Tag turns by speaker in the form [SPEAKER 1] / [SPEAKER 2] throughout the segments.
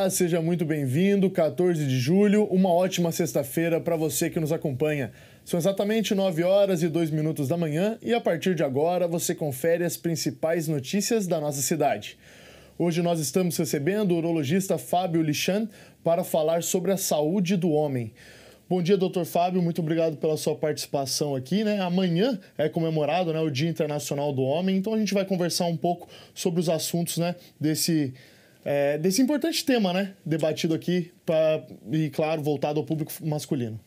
[SPEAKER 1] Olá, seja muito bem-vindo, 14 de julho, uma ótima sexta-feira para você que nos acompanha. São exatamente 9 horas e 2 minutos da manhã e a partir de agora você confere as principais notícias da nossa cidade. Hoje nós estamos recebendo o urologista Fábio Lichan para falar sobre a saúde do homem. Bom dia, doutor Fábio, muito obrigado pela sua participação aqui, né? Amanhã é comemorado, né, o Dia Internacional do Homem, então a gente vai conversar um pouco sobre os assuntos, né, desse importante tema, né, debatido aqui e, claro, voltado ao público masculino.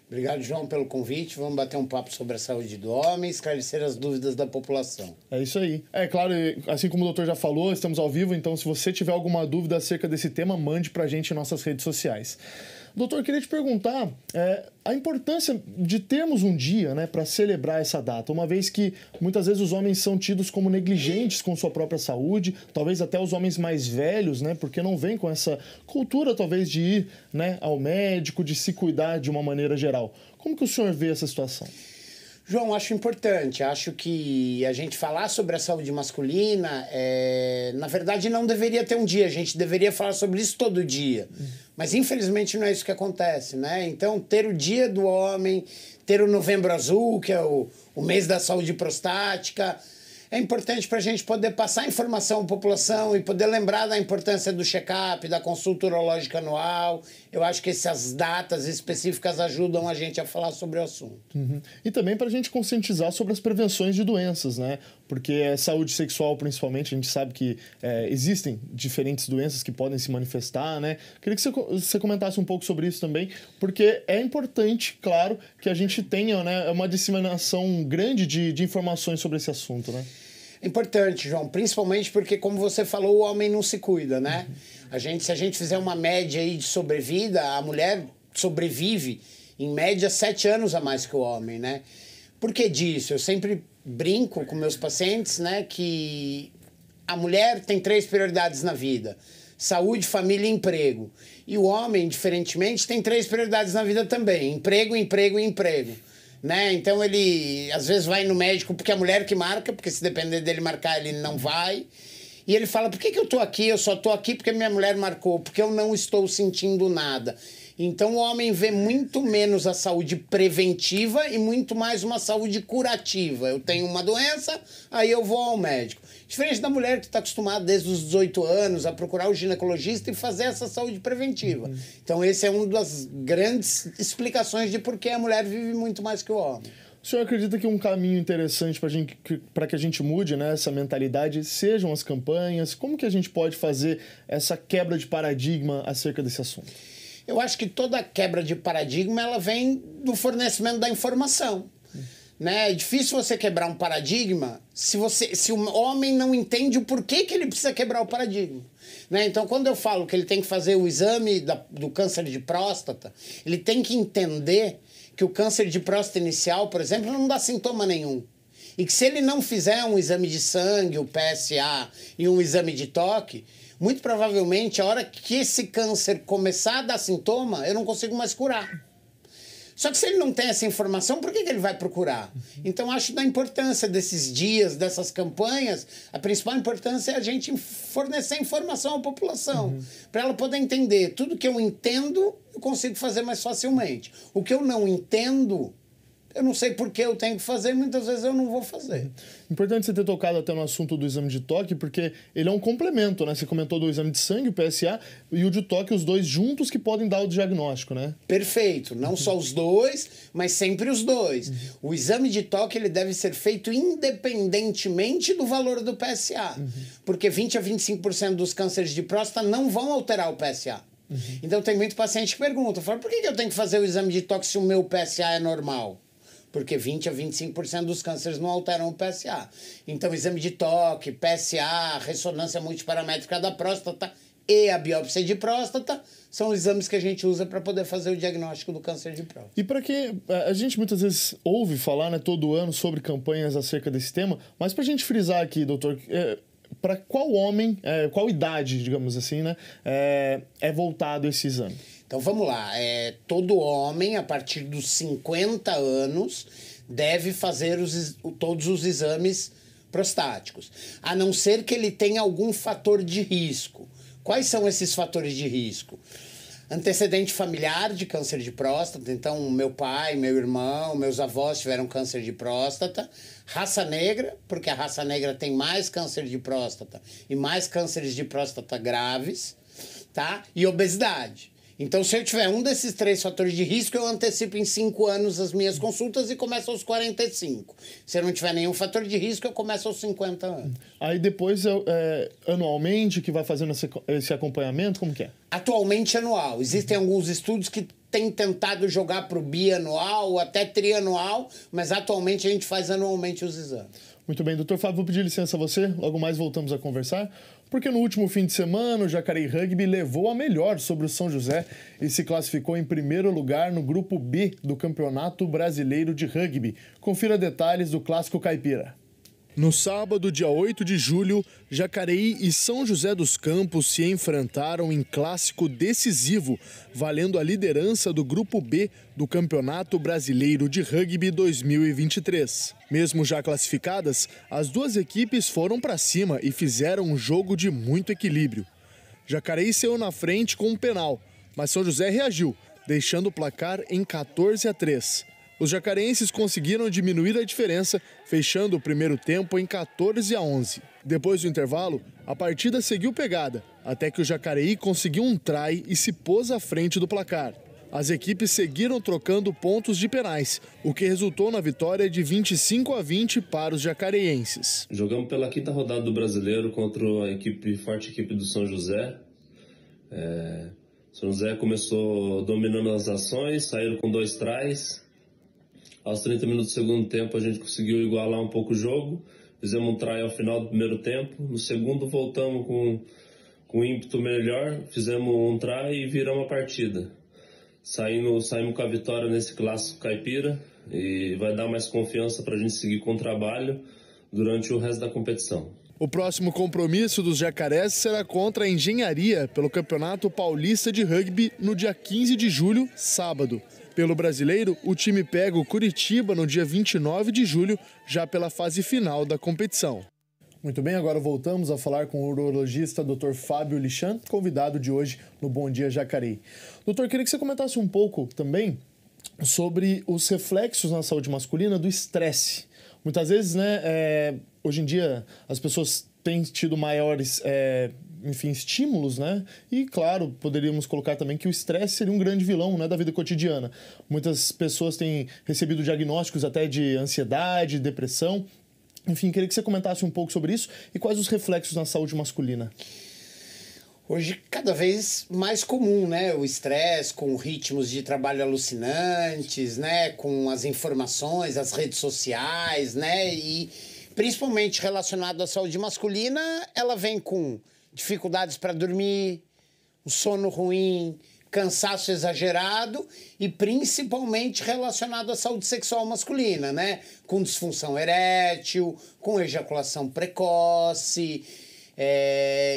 [SPEAKER 2] Obrigado, João, pelo convite. Vamos bater um papo sobre a saúde do homem, esclarecer as dúvidas da população.
[SPEAKER 1] É isso aí. É claro, assim como o doutor já falou, estamos ao vivo, então se você tiver alguma dúvida acerca desse tema, mande pra gente em nossas redes sociais. Doutor, eu queria te perguntar a importância de termos um dia, né, para celebrar essa data, uma vez que muitas vezes os homens são tidos como negligentes com sua própria saúde, talvez até os homens mais velhos, né, porque não vêm com essa cultura talvez de ir, né, ao médico, de se cuidar de uma maneira geral. Como que o senhor vê essa situação?
[SPEAKER 2] João, acho importante. Acho que a gente falar sobre a saúde masculina, na verdade, não deveria ter um dia. A gente deveria falar sobre isso todo dia. Mas, infelizmente, não é isso que acontece, né? Então, ter o Dia do Homem, ter o Novembro Azul, que é o mês da saúde prostática, é importante para a gente poder passar informação à população e poder lembrar da importância do check-up, da consulta urológica anual. Eu acho que essas datas específicas ajudam a gente a falar sobre o assunto.
[SPEAKER 1] Uhum. E também para a gente conscientizar sobre as prevenções de doenças, né? Porque a saúde sexual, principalmente, a gente sabe que existem diferentes doenças que podem se manifestar, né? Queria que você comentasse um pouco sobre isso também, porque é importante, claro, que a gente tenha, né, uma disseminação grande de informações sobre esse assunto, né?
[SPEAKER 2] É importante, João, principalmente porque, como você falou, o homem não se cuida, né? Se a gente fizer uma média aí de sobrevida, a mulher sobrevive, em média, 7 anos a mais que o homem, né? Por que disso? Eu sempre brinco com meus pacientes, né, que a mulher tem 3 prioridades na vida: saúde, família e emprego. E o homem, diferentemente, tem 3 prioridades na vida também: emprego, emprego e emprego. Né? Então ele às vezes vai no médico porque é a mulher que marca, porque se depender dele marcar ele não vai, e ele fala: por que eu tô aqui? Eu só tô aqui porque minha mulher marcou, porque eu não estou sentindo nada. Então o homem vê muito menos a saúde preventiva e muito mais uma saúde curativa. Eu tenho uma doença, aí eu vou ao médico. Diferente da mulher que está acostumada desde os 18 anos a procurar o ginecologista e fazer essa saúde preventiva. Então esse é uma das grandes explicações de por que a mulher vive muito mais que o homem.
[SPEAKER 1] O senhor acredita que um caminho interessante para que a gente mude, né, essa mentalidade sejam as campanhas? Como que a gente pode fazer essa quebra de paradigma acerca desse assunto?
[SPEAKER 2] Eu acho que toda quebra de paradigma ela vem do fornecimento da informação. Né? É difícil você quebrar um paradigma se o homem não entende o porquê que ele precisa quebrar o paradigma. Né? Então, quando eu falo que ele tem que fazer o exame do câncer de próstata, ele tem que entender que o câncer de próstata inicial, por exemplo, não dá sintoma nenhum. E que se ele não fizer um exame de sangue, o PSA, e um exame de toque, muito provavelmente, a hora que esse câncer começar a dar sintoma, eu não consigo mais curar. Só que se ele não tem essa informação, por que ele vai procurar? Então, acho da importância desses dias, dessas campanhas, a principal importância é a gente fornecer informação à população, para ela poder entender. Tudo que eu entendo, eu consigo fazer mais facilmente. O que eu não entendo, eu não sei por que eu tenho que fazer, muitas vezes eu não vou fazer.
[SPEAKER 1] Importante você ter tocado até no assunto do exame de toque, porque ele é um complemento, né? Você comentou do exame de sangue, o PSA, e o de toque, os dois juntos que podem dar o diagnóstico, né?
[SPEAKER 2] Perfeito. Não só os dois, mas sempre os dois. O exame de toque ele deve ser feito independentemente do valor do PSA, porque 20 a 25% dos cânceres de próstata não vão alterar o PSA. Então tem muito paciente que pergunta, fala: por que eu tenho que fazer o exame de toque se o meu PSA é normal? Porque 20 a 25% dos cânceres não alteram o PSA. Então, exame de toque, PSA, ressonância multiparamétrica da próstata e a biópsia de próstata são os exames que a gente usa para poder fazer o diagnóstico do câncer de próstata.
[SPEAKER 1] E para que a gente muitas vezes ouve falar, né, todo ano sobre campanhas acerca desse tema, mas para a gente frisar aqui, doutor, para qual homem, qual idade, digamos assim, né, é voltado esse exame?
[SPEAKER 2] Então vamos lá, todo homem a partir dos 50 anos deve fazer todos os exames prostáticos, a não ser que ele tenha algum fator de risco, Quais são esses fatores de risco? Antecedente familiar de câncer de próstata, então meu pai, meu irmão, meus avós tiveram câncer de próstata. Raça negra, porque a raça negra tem mais câncer de próstata e mais cânceres de próstata graves, tá? E obesidade. Então, se eu tiver um desses 3 fatores de risco, eu antecipo em 5 anos as minhas consultas e começo aos 45. Se eu não tiver nenhum fator de risco, eu começo aos 50 anos.
[SPEAKER 1] Aí depois, anualmente, que vai fazendo esse acompanhamento, como que é?
[SPEAKER 2] Atualmente anual. Existem alguns estudos que têm tentado jogar para o bianual ou até trianual, mas atualmente a gente faz anualmente os exames.
[SPEAKER 1] Muito bem, doutor Fábio, vou pedir licença a você, logo mais voltamos a conversar, porque no último fim de semana o Jacareí Rugby levou a melhor sobre o São José e se classificou em primeiro lugar no grupo B do Campeonato Brasileiro de Rugby. Confira detalhes do Clássico Caipira. No sábado, dia 8 de julho, Jacareí e São José dos Campos se enfrentaram em clássico decisivo, valendo a liderança do Grupo B do Campeonato Brasileiro de Rugby 2023. Mesmo já classificadas, as duas equipes foram para cima e fizeram um jogo de muito equilíbrio. Jacareí saiu na frente com um penal, mas São José reagiu, deixando o placar em 14-3. Os jacareenses conseguiram diminuir a diferença, fechando o primeiro tempo em 14-11. Depois do intervalo, a partida seguiu pegada, até que o Jacareí conseguiu um try e se pôs à frente do placar. As equipes seguiram trocando pontos de penais, o que resultou na vitória de 25-20 para os jacareenses.
[SPEAKER 3] Jogamos pela 5ª rodada do Brasileiro contra a forte equipe do São José. São José começou dominando as ações, saíram com 2 tries. Aos 30 minutos do segundo tempo a gente conseguiu igualar um pouco o jogo, fizemos um try ao final do primeiro tempo, no segundo voltamos com ímpeto melhor, fizemos um try e viramos a partida. Saímos com a vitória nesse Clássico Caipira e vai dar mais confiança para a gente seguir com o trabalho durante o resto da competição.
[SPEAKER 1] O próximo compromisso dos jacarés será contra a Engenharia pelo Campeonato Paulista de Rugby no dia 15 de julho, sábado. Pelo brasileiro, o time pega o Curitiba no dia 29 de julho, já pela fase final da competição. Muito bem, agora voltamos a falar com o urologista Dr. Fábio Lichan, convidado de hoje no Bom Dia Jacareí. Doutor, queria que você comentasse um pouco também sobre os reflexos na saúde masculina do estresse. Muitas vezes, hoje em dia, as pessoas têm tido maiores estímulos, né? E, claro, poderíamos colocar também que o estresse seria um grande vilão, né, da vida cotidiana. Muitas pessoas têm recebido diagnósticos até de ansiedade, depressão. Enfim, queria que você comentasse um pouco sobre isso e quais os reflexos na saúde masculina.
[SPEAKER 2] Hoje, cada vez mais comum, né? O estresse com ritmos de trabalho alucinantes, né? Com as informações, as redes sociais, né? E, principalmente relacionado à saúde masculina, ela vem com dificuldades para dormir, um sono ruim, cansaço exagerado e principalmente relacionado à saúde sexual masculina, né? Com disfunção erétil, com ejaculação precoce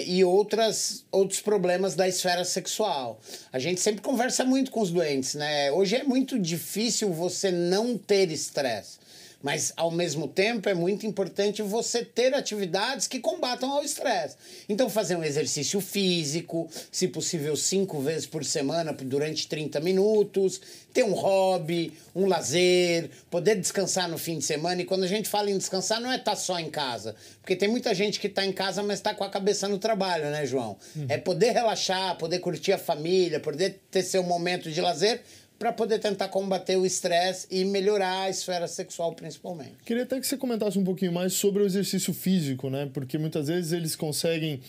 [SPEAKER 2] e outros problemas da esfera sexual. A gente sempre conversa muito com os doentes, né? Hoje é muito difícil você não ter estresse. Mas, ao mesmo tempo, é muito importante você ter atividades que combatam ao estresse. Então, fazer um exercício físico, se possível 5 vezes por semana, durante 30 minutos, ter um hobby, um lazer, poder descansar no fim de semana. E quando a gente fala em descansar, não é estar só em casa. Porque tem muita gente que está em casa, mas está com a cabeça no trabalho, né, João? É poder relaxar, poder curtir a família, poder ter seu momento de lazer, para poder tentar combater o estresse e melhorar a esfera sexual, principalmente.
[SPEAKER 1] Queria até que você comentasse um pouquinho mais sobre o exercício físico, né? Porque muitas vezes eles conseguem,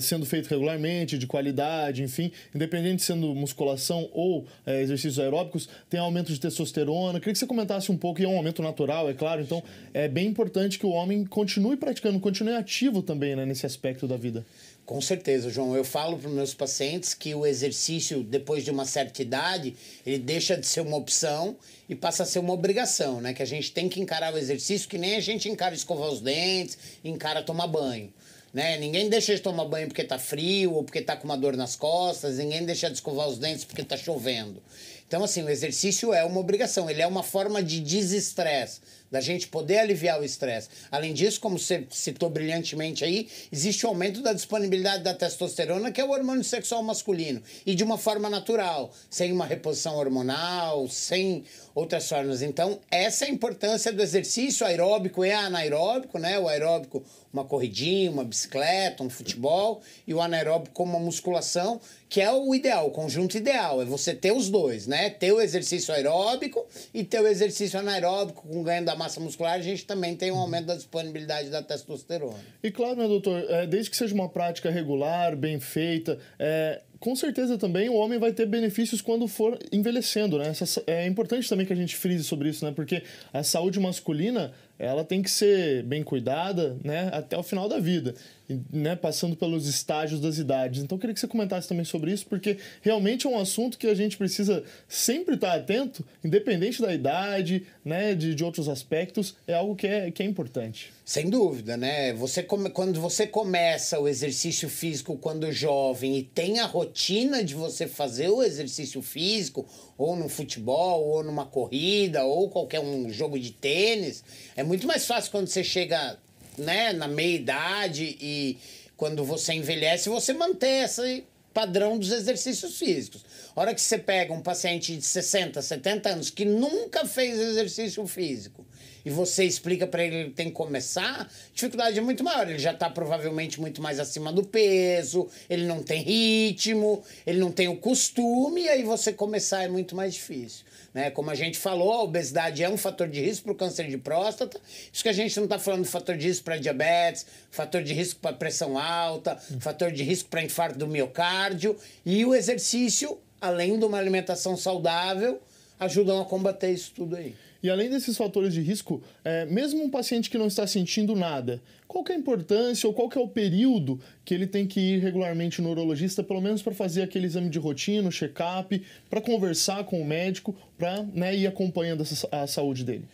[SPEAKER 1] sendo feito regularmente, de qualidade, enfim, independente sendo musculação ou exercícios aeróbicos, tem aumento de testosterona. Queria que você comentasse um pouco, e é um aumento natural, é claro, então é bem importante que o homem continue praticando, continue ativo também, né, nesse aspecto da vida.
[SPEAKER 2] Com certeza, João. Eu falo para os meus pacientes que o exercício, depois de uma certa idade, ele deixa de ser uma opção e passa a ser uma obrigação, né? Que a gente tem que encarar o exercício que nem a gente encara escovar os dentes, encara tomar banho, né? Ninguém deixa de tomar banho porque tá frio ou porque tá com uma dor nas costas, ninguém deixa de escovar os dentes porque tá chovendo. Então, assim, o exercício é uma obrigação, ele é uma forma de desestresse, da gente poder aliviar o estresse. Além disso, como você citou brilhantemente aí, existe o aumento da disponibilidade da testosterona, que é o hormônio sexual masculino, e de uma forma natural, sem uma reposição hormonal, sem outras formas. Então, essa é a importância do exercício aeróbico e anaeróbico, né? O aeróbico, uma corridinha, uma bicicleta, um futebol, e o anaeróbico como uma musculação, que é o ideal, o conjunto ideal, é você ter os dois, né? Ter o exercício aeróbico e ter o exercício anaeróbico. Com ganho da massa muscular, a gente também tem um aumento da disponibilidade da testosterona.
[SPEAKER 1] E claro, né, doutor, desde que seja uma prática regular, bem feita, com certeza também o homem vai ter benefícios quando for envelhecendo, né? É importante também que a gente frise sobre isso, né? Porque a saúde masculina, ela tem que ser bem cuidada, né? Até o final da vida, né? Passando pelos estágios das idades. Então, eu queria que você comentasse também sobre isso, porque realmente é um assunto que a gente precisa sempre estar atento, independente da idade, né? De outros aspectos, é algo que é importante.
[SPEAKER 2] Sem dúvida, né? Quando você começa o exercício físico quando jovem e tem a rotina de você fazer o exercício físico, ou no futebol, ou numa corrida, ou qualquer um jogo de tênis, é muito mais fácil quando você chega, né, na meia-idade e quando você envelhece, você manter esse padrão dos exercícios físicos. A hora que você pega um paciente de 60, 70 anos que nunca fez exercício físico e você explica para ele que ele tem que começar, a dificuldade é muito maior. Ele já está provavelmente muito mais acima do peso, ele não tem ritmo, ele não tem o costume, e aí você começar é muito mais difícil. Né? Como a gente falou, a obesidade é um fator de risco para o câncer de próstata. Isso que a gente não está falando de fator de risco para diabetes, fator de risco para pressão alta, fator de risco para infarto do miocárdio. E o exercício, além de uma alimentação saudável, ajudam a combater isso tudo aí.
[SPEAKER 1] E além desses fatores de risco, mesmo um paciente que não está sentindo nada, qual que é a importância ou qual que é o período que ele tem que ir regularmente no urologista, pelo menos para fazer aquele exame de rotina, o check-up, para conversar com o médico, para, né, ir acompanhando a saúde dele?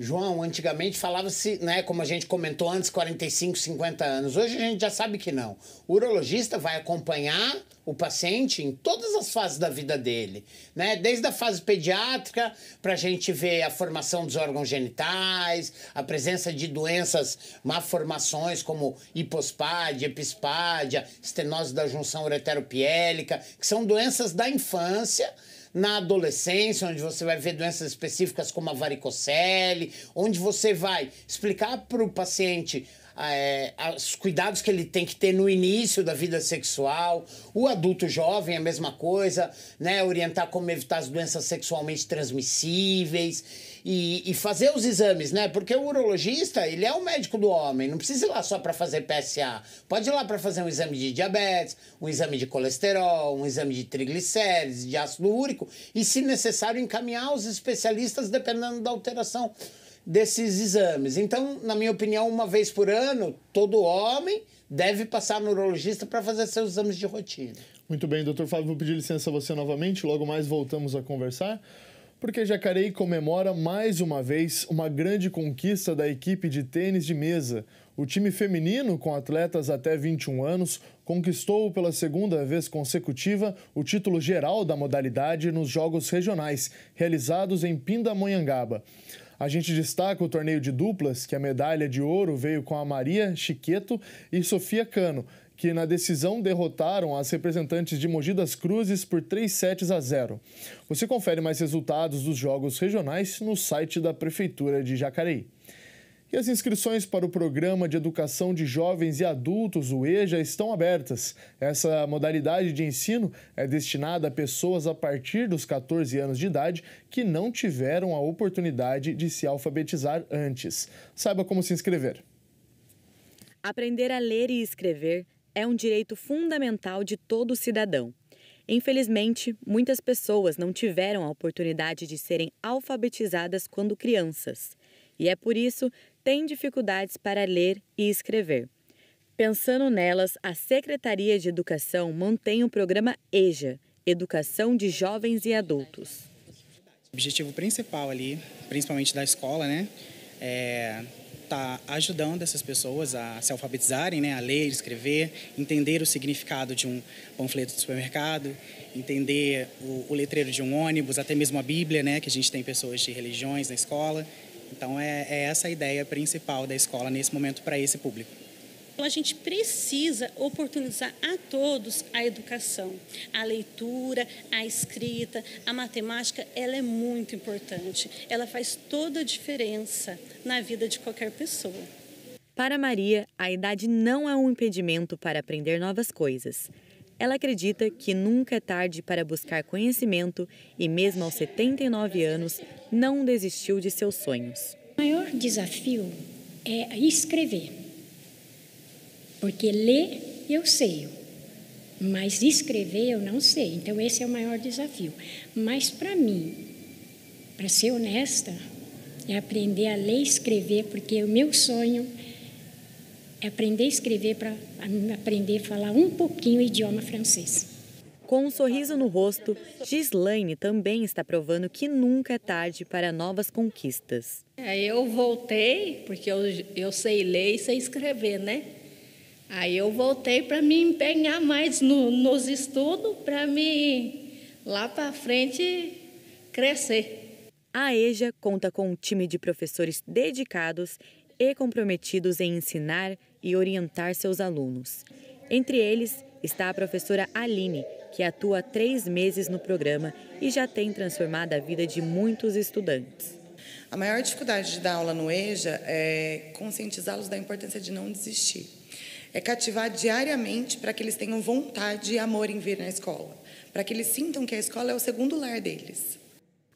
[SPEAKER 2] João, antigamente falava-se, né, como a gente comentou antes, 45, 50 anos. Hoje a gente já sabe que não. O urologista vai acompanhar o paciente em todas as fases da vida dele, né? Desde a fase pediátrica, para a gente ver a formação dos órgãos genitais, a presença de doenças, malformações como hipospádia, epispádia, estenose da junção ureteropiélica, que são doenças da infância. Na adolescência, onde você vai ver doenças específicas como a varicocele, onde você vai explicar para o paciente os cuidados que ele tem que ter no início da vida sexual. O adulto jovem, a mesma coisa, né? Orientar como evitar as doenças sexualmente transmissíveis e fazer os exames, né? Porque o urologista, ele é o médico do homem, não precisa ir lá só para fazer PSA. Pode ir lá para fazer um exame de diabetes, um exame de colesterol, um exame de triglicérides, de ácido úrico e, se necessário, encaminhar os especialistas dependendo da alteração desses exames. Então, na minha opinião, uma vez por ano, todo homem deve passar no urologista para fazer seus exames de rotina.
[SPEAKER 1] Muito bem, doutor Fábio, vou pedir licença a você novamente, logo mais voltamos a conversar, porque Jacareí comemora mais uma vez uma grande conquista da equipe de tênis de mesa. O time feminino, com atletas até 21 anos, conquistou pela segunda vez consecutiva o título geral da modalidade nos Jogos Regionais, realizados em Pindamonhangaba. A gente destaca o torneio de duplas, que a medalha de ouro veio com a Maria Chiqueto e Sofia Cano, que na decisão derrotaram as representantes de Mogi das Cruzes por 3-0. Você confere mais resultados dos jogos regionais no site da Prefeitura de Jacareí. E as inscrições para o Programa de Educação de Jovens e Adultos, o EJA, estão abertas. Essa modalidade de ensino é destinada a pessoas a partir dos 14 anos de idade que não tiveram a oportunidade de se alfabetizar antes. Saiba como se inscrever.
[SPEAKER 4] Aprender a ler e escrever é um direito fundamental de todo cidadão. Infelizmente, muitas pessoas não tiveram a oportunidade de serem alfabetizadas quando crianças. E é por isso têm dificuldades para ler e escrever. Pensando nelas, a Secretaria de Educação mantém o programa EJA, Educação de Jovens e Adultos.
[SPEAKER 5] O objetivo principal ali, principalmente da escola, né, tá ajudando essas pessoas a se alfabetizarem, né, a ler, escrever, entender o significado de um panfleto de supermercado, entender o letreiro de um ônibus, até mesmo a Bíblia, né, que a gente tem pessoas de religiões na escola. Então, é essa a ideia principal da escola nesse momento para esse público.
[SPEAKER 6] Então, a gente precisa oportunizar a todos a educação. A leitura, a escrita, a matemática, ela é muito importante. Ela faz toda a diferença na vida de qualquer pessoa.
[SPEAKER 4] Para Maria, a idade não é um impedimento para aprender novas coisas. Ela acredita que nunca é tarde para buscar conhecimento e, mesmo aos 79 anos, não desistiu de seus sonhos.
[SPEAKER 7] O maior desafio é escrever, porque ler eu sei, mas escrever eu não sei. Então, esse é o maior desafio. Mas, para mim, para ser honesta, é aprender a ler e escrever, porque o meu sonho é aprender a escrever para aprender a falar um pouquinho o idioma francês.
[SPEAKER 4] Com um sorriso no rosto, Gislaine também está provando que nunca é tarde para novas conquistas.
[SPEAKER 8] Eu voltei, porque eu sei ler e sei escrever, né? Aí eu voltei para me empenhar mais nos estudos, para me, lá para frente, crescer.
[SPEAKER 4] A EJA conta com um time de professores dedicados e comprometidos em ensinar e orientar seus alunos. Entre eles está a professora Aline, que atua há 3 meses no programa e já tem transformado a vida de muitos estudantes.
[SPEAKER 9] A maior dificuldade de dar aula no EJA é conscientizá-los da importância de não desistir. É cativar diariamente para que eles tenham vontade e amor em vir na escola, para que eles sintam que a escola é o segundo lar deles.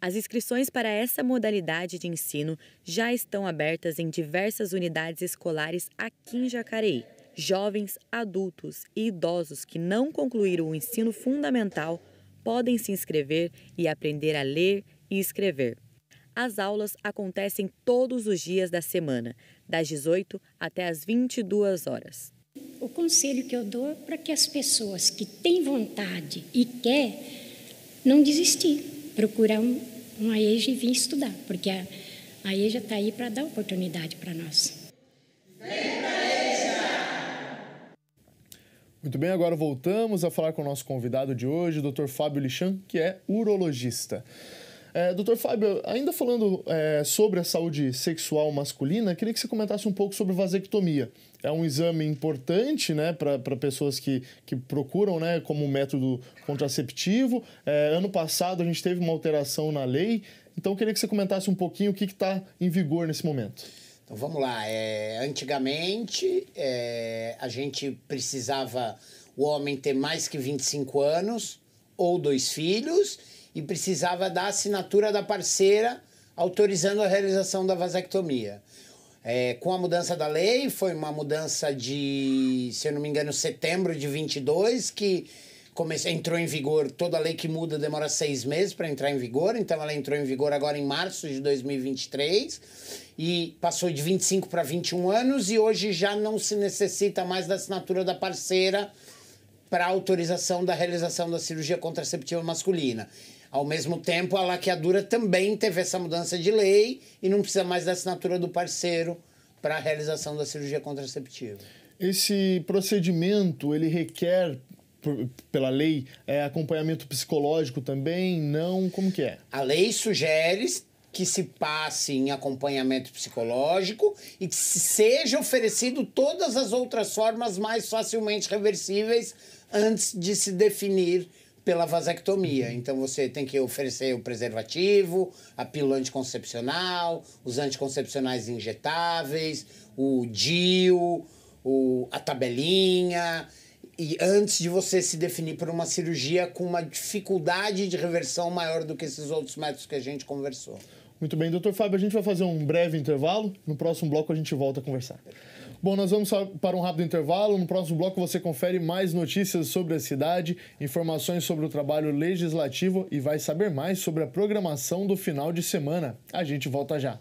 [SPEAKER 4] As inscrições para essa modalidade de ensino já estão abertas em diversas unidades escolares aqui em Jacareí. Jovens, adultos e idosos que não concluíram o ensino fundamental podem se inscrever e aprender a ler e escrever. As aulas acontecem todos os dias da semana, das 18 até as 22 horas.
[SPEAKER 7] O conselho que eu dou é para que as pessoas que têm vontade e querem não desistir, procurar uma EJA e vir estudar, porque a EJA está aí para dar oportunidade para nós.
[SPEAKER 1] Muito bem, agora voltamos a falar com o nosso convidado de hoje, o Dr. Fábio Lichan, que é urologista. Dr. Fábio, ainda falando sobre a saúde sexual masculina, queria que você comentasse um pouco sobre vasectomia. É um exame importante, né, para pessoas que procuram, né, como método contraceptivo. Ano passado a gente teve uma alteração na lei, então queria que você comentasse um pouquinho o que está em vigor nesse momento.
[SPEAKER 2] Então vamos lá, antigamente a gente precisava o homem ter mais que 25 anos ou 2 filhos e precisava da assinatura da parceira autorizando a realização da vasectomia. Com a mudança da lei, foi uma mudança de, se eu não me engano, setembro de 22, que entrou em vigor. Toda lei que muda demora 6 meses para entrar em vigor, então ela entrou em vigor agora em março de 2023 e passou de 25 para 21 anos e hoje já não se necessita mais da assinatura da parceira para autorização da realização da cirurgia contraceptiva masculina. Ao mesmo tempo, a laqueadura também teve essa mudança de lei e não precisa mais da assinatura do parceiro para a realização da cirurgia contraceptiva.
[SPEAKER 1] Esse procedimento, ele requer, pela lei, acompanhamento psicológico também? Não? Como que é?
[SPEAKER 2] A lei sugere que se passe em acompanhamento psicológico e que seja oferecido todas as outras formas mais facilmente reversíveis antes de se definir pela vasectomia. Então você tem que oferecer o preservativo, a pílula anticoncepcional, os anticoncepcionais injetáveis, o DIU, a tabelinha, e antes de você se definir por uma cirurgia com uma dificuldade de reversão maior do que esses outros métodos que a gente conversou.
[SPEAKER 1] Muito bem, doutor Fábio, a gente vai fazer um breve intervalo. No próximo bloco a gente volta a conversar. Bom, nós vamos para um rápido intervalo. No próximo bloco você confere mais notícias sobre a cidade, informações sobre o trabalho legislativo e vai saber mais sobre a programação do final de semana. A gente volta já.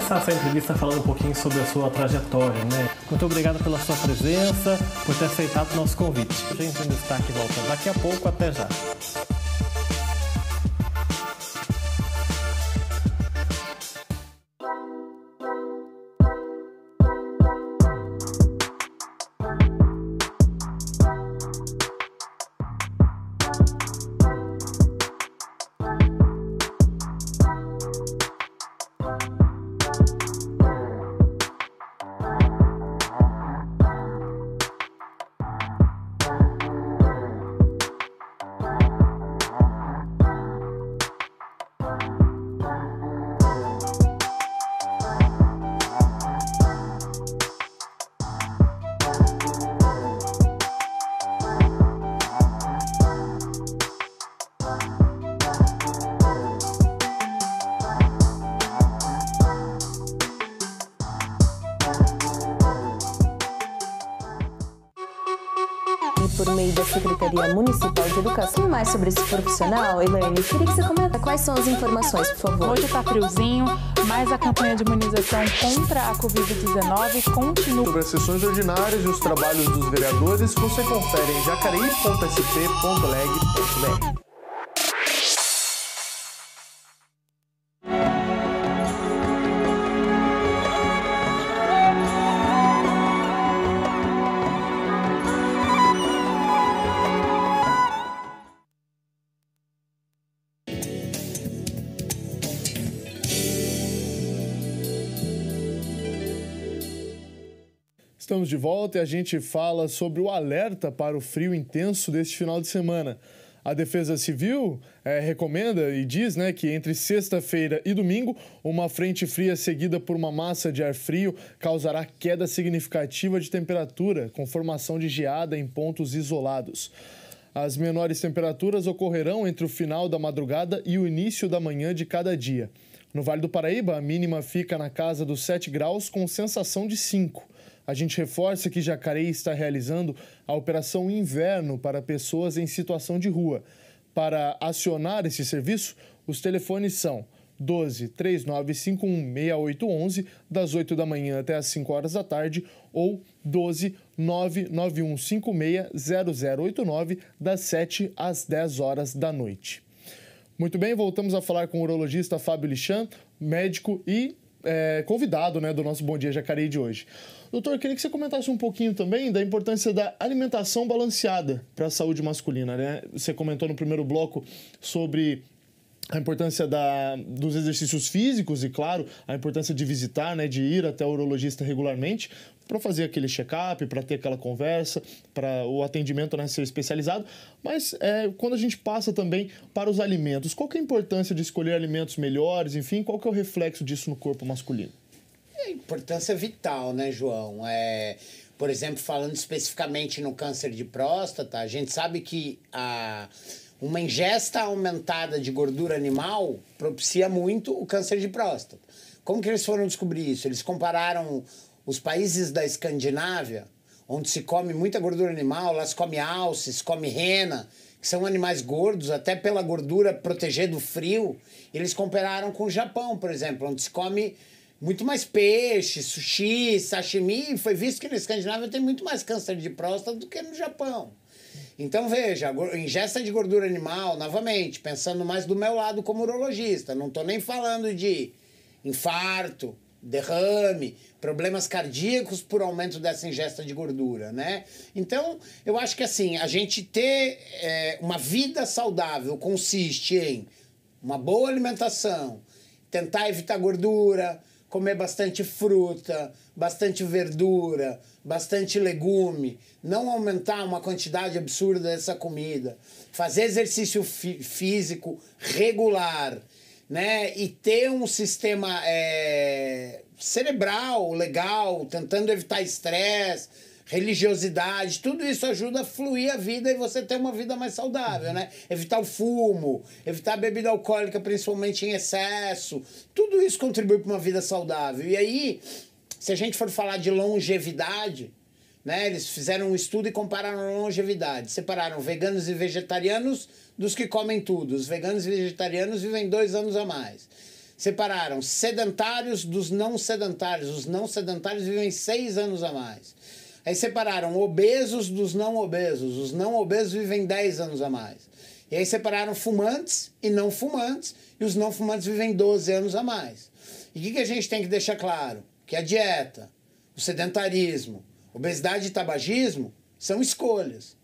[SPEAKER 10] começar essa entrevista falando um pouquinho sobre a sua trajetória, né? Muito obrigado pela sua presença, por ter aceitado o nosso convite. A gente no Destaque volta daqui a pouco, até já.
[SPEAKER 11] Por meio da Secretaria Municipal de Educação. Mais sobre esse profissional, Elaine, queria que você comenta quais são as informações, por favor.
[SPEAKER 12] Hoje está friozinho, mas a campanha de imunização contra a Covid-19 continua.
[SPEAKER 1] Sobre as sessões ordinárias e os trabalhos dos vereadores, você confere em jacareí.sp.leg.br. Estamos de volta e a gente fala sobre o alerta para o frio intenso deste final de semana. A Defesa Civil recomenda e diz, que entre sexta-feira e domingo, uma frente fria seguida por uma massa de ar frio causará queda significativa de temperatura, com formação de geada em pontos isolados. As menores temperaturas ocorrerão entre o final da madrugada e o início da manhã de cada dia. No Vale do Paraíba, a mínima fica na casa dos 7 graus, com sensação de 5. A gente reforça que Jacareí está realizando a Operação Inverno para pessoas em situação de rua. Para acionar esse serviço, os telefones são 12 3951 6811, das 8 da manhã até as 5 horas da tarde, ou 12 99156 0089, das 7 às 10 horas da noite. Muito bem, voltamos a falar com o urologista Fábio Lichan, médico e convidado do nosso Bom Dia Jacareí de hoje. Doutor, queria que você comentasse um pouquinho também da importância da alimentação balanceada para a saúde masculina, né? Você comentou no primeiro bloco sobre a importância dos exercícios físicos e, claro, a importância de visitar, de ir até o urologista regularmente para fazer aquele check-up, para ter aquela conversa, para o atendimento ser especializado. Mas quando a gente passa também para os alimentos, qual que é a importância de escolher alimentos melhores? Enfim, qual que é o reflexo disso no corpo masculino?
[SPEAKER 2] A importância vital, João? Por exemplo, falando especificamente no câncer de próstata, a gente sabe que uma ingesta aumentada de gordura animal propicia muito o câncer de próstata. Como que eles foram descobrir isso? Eles compararam os países da Escandinávia, onde se come muita gordura animal, lá se come alce, se come rena, que são animais gordos, até pela gordura proteger do frio. Eles compararam com o Japão, por exemplo, onde se come muito mais peixe, sushi, sashimi, e foi visto que na Escandinávia tem muito mais câncer de próstata do que no Japão. Então, veja, ingesta de gordura animal, novamente, pensando mais do meu lado como urologista, não estou nem falando de infarto, derrame, problemas cardíacos por aumento dessa ingesta de gordura, Então, eu acho que assim, a gente ter uma vida saudável consiste em uma boa alimentação, tentar evitar gordura, comer bastante fruta, bastante verdura, bastante legume, não aumentar uma quantidade absurda dessa comida, fazer exercício físico regular, e ter um sistema cerebral legal, tentando evitar estresse, religiosidade, tudo isso ajuda a fluir a vida e você ter uma vida mais saudável, Evitar o fumo, evitar a bebida alcoólica, principalmente em excesso, tudo isso contribui para uma vida saudável. E aí, se a gente for falar de longevidade, eles fizeram um estudo e compararam a longevidade, separaram veganos e vegetarianos dos que comem tudo. Os veganos e vegetarianos vivem 2 anos a mais. Separaram sedentários dos não sedentários. Os não sedentários vivem 6 anos a mais. Aí separaram obesos dos não obesos. Os não obesos vivem 10 anos a mais. E aí separaram fumantes e não fumantes. E os não fumantes vivem 12 anos a mais. E o que a gente tem que deixar claro? Que a dieta, o sedentarismo, obesidade e tabagismo são escolhas.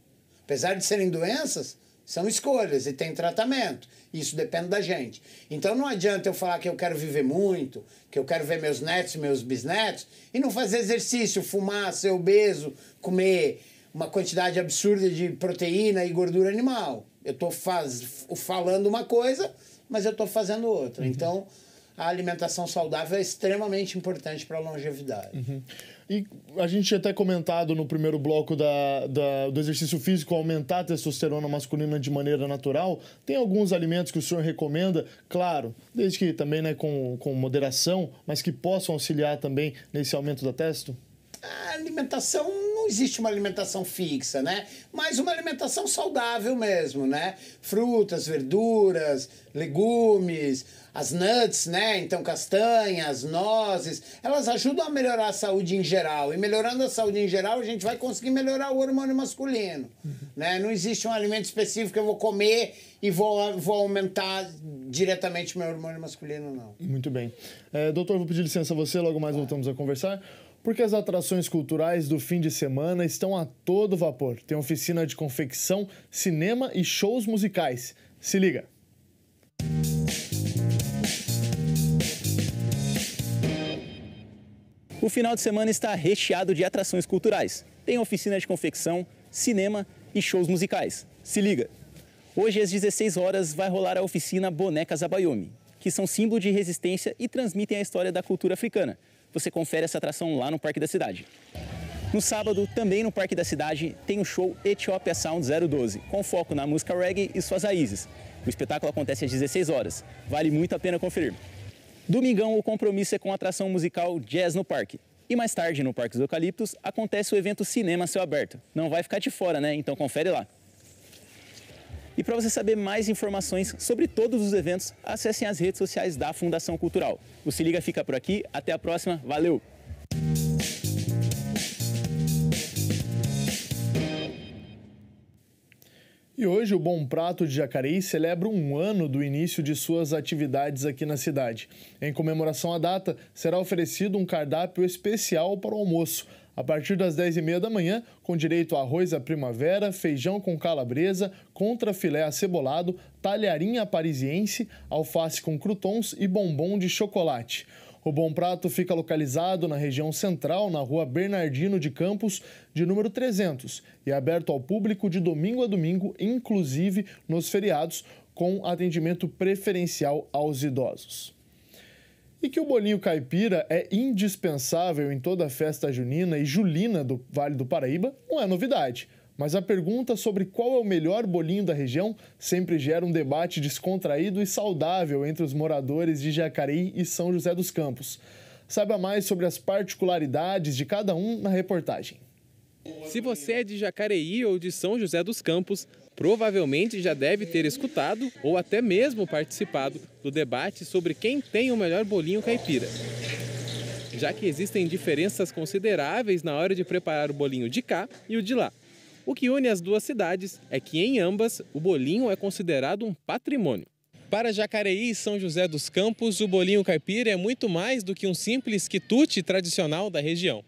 [SPEAKER 2] Apesar de serem doenças, são escolhas e tem tratamento. Isso depende da gente. Então não adianta eu falar que eu quero viver muito, que eu quero ver meus netos e meus bisnetos e não fazer exercício, fumar, ser obeso, comer uma quantidade absurda de proteína e gordura animal. Eu estou falando uma coisa, mas eu estou fazendo outra. Então, a alimentação saudável é extremamente importante para a longevidade.
[SPEAKER 1] E a gente tinha até comentado no primeiro bloco do exercício físico aumentar a testosterona masculina de maneira natural. Tem alguns alimentos que o senhor recomenda, claro, desde que também, né, com moderação, mas que possam auxiliar também nesse aumento da testo?
[SPEAKER 2] A alimentação, não existe uma alimentação fixa, né? Mas uma alimentação saudável mesmo, né? Frutas, verduras, legumes, as nuts, né? Então, castanhas, nozes, elas ajudam a melhorar a saúde em geral. E melhorando a saúde em geral, a gente vai conseguir melhorar o hormônio masculino, né? Não existe um alimento específico que eu vou comer e vou aumentar diretamente meu hormônio masculino, não.
[SPEAKER 1] Muito bem. Doutor, vou pedir licença a você, logo mais voltamos a conversar. Porque as atrações culturais do fim de semana estão a todo vapor. Tem oficina de confecção, cinema e shows musicais. Se liga!
[SPEAKER 13] O final de semana está recheado de atrações culturais. Tem oficina de confecção, cinema e shows musicais. Se liga! Hoje, às 16 horas, vai rolar a oficina Bonecas Abayomi, que são símbolo de resistência e transmitem a história da cultura africana. Você confere essa atração lá no Parque da Cidade. No sábado, também no Parque da Cidade, tem o show Ethiopia Sound 012, com foco na música reggae e suas raízes. O espetáculo acontece às 16 horas. Vale muito a pena conferir. Domingão, o compromisso é com a atração musical Jazz no Parque. E mais tarde, no Parque dos Eucaliptos, acontece o evento Cinema Céu Aberto. Não vai ficar de fora, né? Então confere lá. E para você saber mais informações sobre todos os eventos, acessem as redes sociais da Fundação Cultural. O Se Liga fica por aqui. Até a próxima. Valeu!
[SPEAKER 1] E hoje o Bom Prato de Jacareí celebra 1 ano do início de suas atividades aqui na cidade. Em comemoração à data, será oferecido um cardápio especial para o almoço, a partir das 10h30 da manhã, com direito a arroz à primavera, feijão com calabresa, contrafilé acebolado, talharinha parisiense, alface com croutons e bombom de chocolate. O Bom Prato fica localizado na região central, na rua Bernardino de Campos, de número 300, e é aberto ao público de domingo a domingo, inclusive nos feriados, com atendimento preferencial aos idosos. E que o bolinho caipira é indispensável em toda a festa junina e julina do Vale do Paraíba não é novidade. Mas a pergunta sobre qual é o melhor bolinho da região sempre gera um debate descontraído e saudável entre os moradores de Jacareí e São José dos Campos. Saiba mais sobre as particularidades de cada um na reportagem.
[SPEAKER 14] Se você é de Jacareí ou de São José dos Campos, provavelmente já deve ter escutado ou até mesmo participado do debate sobre quem tem o melhor bolinho caipira. Já que existem diferenças consideráveis na hora de preparar o bolinho de cá e o de lá. O que une as duas cidades é que em ambas o bolinho é considerado um patrimônio. Para Jacareí e São José dos Campos, o bolinho caipira é muito mais do que um simples quitute tradicional da região.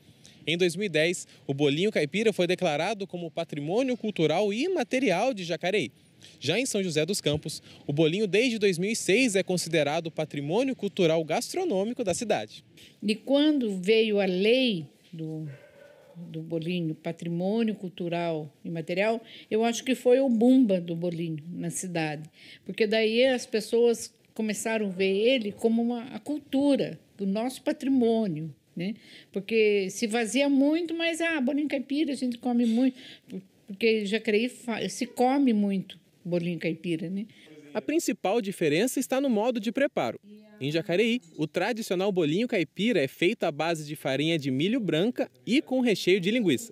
[SPEAKER 14] Em 2010, o bolinho caipira foi declarado como patrimônio cultural e imaterial de Jacareí. Já em São José dos Campos, o bolinho desde 2006 é considerado patrimônio cultural gastronômico da cidade.
[SPEAKER 15] E quando veio a lei do bolinho, patrimônio cultural e material, eu acho que foi o bumba do bolinho na cidade. Porque daí as pessoas começaram a ver ele como a cultura, do nosso patrimônio, né? Porque se vazia muito, mas bolinho caipira a gente come muito, porque Jacareí se come muito bolinho caipira, né?
[SPEAKER 14] A principal diferença está no modo de preparo. Em Jacareí, o tradicional bolinho caipira é feito à base de farinha de milho branca e com recheio de linguiça.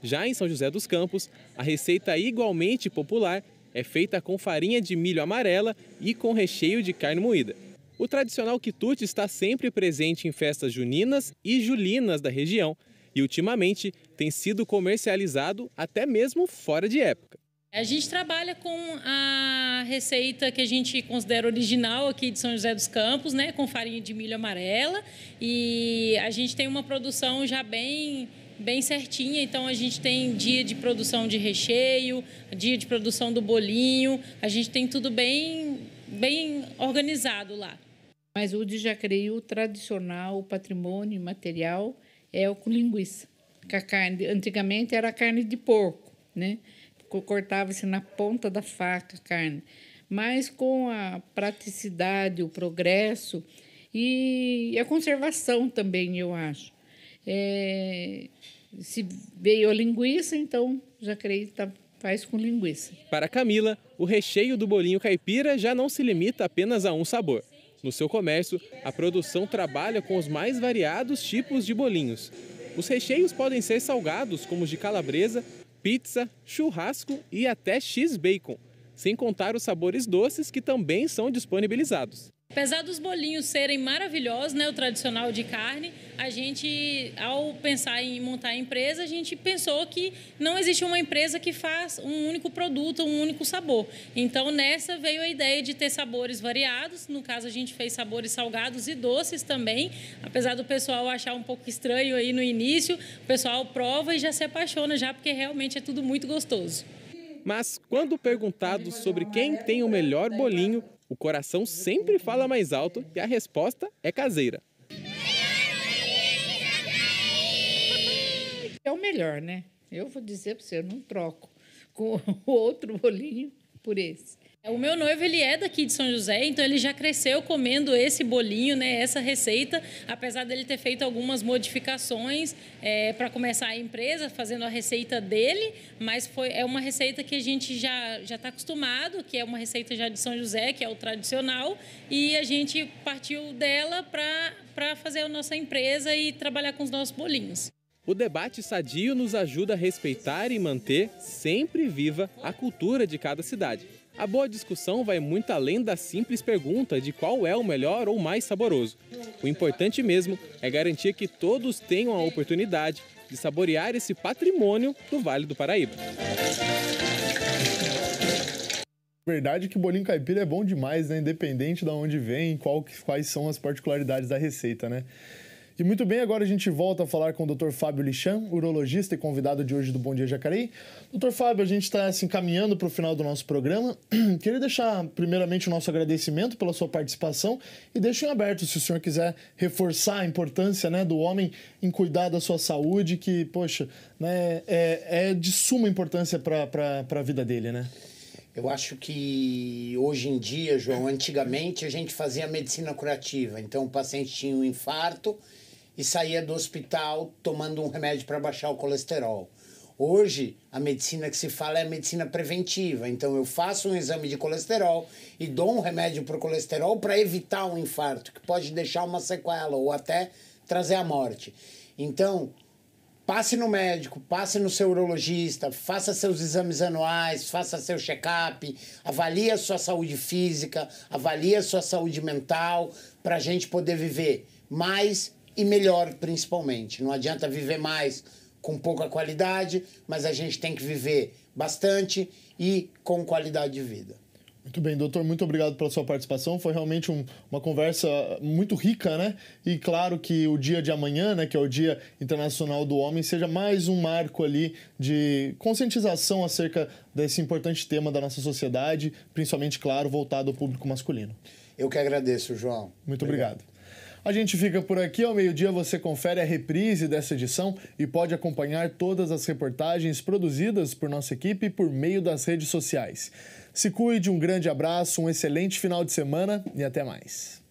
[SPEAKER 14] Já em São José dos Campos, a receita igualmente popular é feita com farinha de milho amarela e com recheio de carne moída. O tradicional quitute está sempre presente em festas juninas e julinas da região e, ultimamente, tem sido comercializado até mesmo fora de época.
[SPEAKER 16] A gente trabalha com a receita que a gente considera original aqui de São José dos Campos, né, com farinha de milho amarela, e a gente tem uma produção já bem certinha, então a gente tem dia de produção de recheio, dia de produção do bolinho, a gente tem tudo bem organizado lá.
[SPEAKER 15] Mas o de Jacareí, o tradicional, o patrimônio material, é o com linguiça. A carne, antigamente era carne de porco, né? Cortava-se na ponta da faca a carne. Mas com a praticidade, o progresso e a conservação também, eu acho. Se veio a linguiça, então Jacareí faz com linguiça.
[SPEAKER 14] Para Camila, o recheio do bolinho caipira já não se limita apenas a um sabor. No seu comércio, a produção trabalha com os mais variados tipos de bolinhos. Os recheios podem ser salgados, como os de calabresa, pizza, churrasco e até x-bacon, sem contar os sabores doces que também são disponibilizados.
[SPEAKER 16] Apesar dos bolinhos serem maravilhosos, né, o tradicional de carne, a gente, ao pensar em montar a empresa, a gente pensou que não existe uma empresa que faz um único produto, um único sabor. Então, nessa veio a ideia de ter sabores variados. No caso, a gente fez sabores salgados e doces também. Apesar do pessoal achar um pouco estranho aí no início, o pessoal prova e já se apaixona já, porque realmente é tudo muito gostoso.
[SPEAKER 14] Mas, quando perguntados sobre quem tem o melhor bolinho, o coração sempre fala mais alto e a resposta é caseira.
[SPEAKER 15] É o melhor, né? Eu vou dizer para você, eu não troco com o outro bolinho por esse.
[SPEAKER 16] O meu noivo, ele é daqui de São José, então ele já cresceu comendo esse bolinho, né, essa receita, apesar dele ter feito algumas modificações para começar a empresa, fazendo a receita dele, mas é uma receita que a gente já está acostumado, que é uma receita já de São José, que é o tradicional, e a gente partiu dela para fazer a nossa empresa e trabalhar com os nossos bolinhos.
[SPEAKER 14] O debate sadio nos ajuda a respeitar e manter sempre viva a cultura de cada cidade. A boa discussão vai muito além da simples pergunta de qual é o melhor ou mais saboroso. O importante mesmo é garantir que todos tenham a oportunidade de saborear esse patrimônio do Vale do Paraíba.
[SPEAKER 1] Verdade que o bolinho caipira é bom demais, né? Independente de onde vem, quais são as particularidades da receita, né? E muito bem, agora a gente volta a falar com o Dr. Fábio Lichan, urologista e convidado de hoje do Bom Dia Jacareí. Dr. Fábio, a gente está assim, caminhando para o final do nosso programa. Queria deixar primeiramente o nosso agradecimento pela sua participação e deixo em aberto se o senhor quiser reforçar a importância, né, do homem em cuidar da sua saúde, que, poxa, né, é de suma importância para a vida dele, né?
[SPEAKER 2] Eu acho que hoje em dia, João, antigamente a gente fazia medicina curativa. Então o paciente tinha um infarto e saía do hospital tomando um remédio para baixar o colesterol. Hoje, a medicina que se fala é a medicina preventiva. Então, eu faço um exame de colesterol e dou um remédio para o colesterol para evitar um infarto, que pode deixar uma sequela ou até trazer a morte. Então, passe no médico, passe no seu urologista, faça seus exames anuais, faça seu check-up, avalie a sua saúde física, avalie a sua saúde mental, para a gente poder viver mais e melhor, principalmente. Não adianta viver mais com pouca qualidade, mas a gente tem que viver bastante e com qualidade de vida.
[SPEAKER 1] Muito bem, doutor, muito obrigado pela sua participação. Foi realmente uma conversa muito rica, né? E claro que o dia de amanhã, né, que é o Dia Internacional do Homem, seja mais um marco ali de conscientização acerca desse importante tema da nossa sociedade, principalmente, claro, voltado ao público masculino.
[SPEAKER 2] Eu que agradeço, João.
[SPEAKER 1] Muito obrigado. A gente fica por aqui. Ao meio-dia você confere a reprise dessa edição e pode acompanhar todas as reportagens produzidas por nossa equipe por meio das redes sociais. Se cuide, um grande abraço, um excelente final de semana e até mais.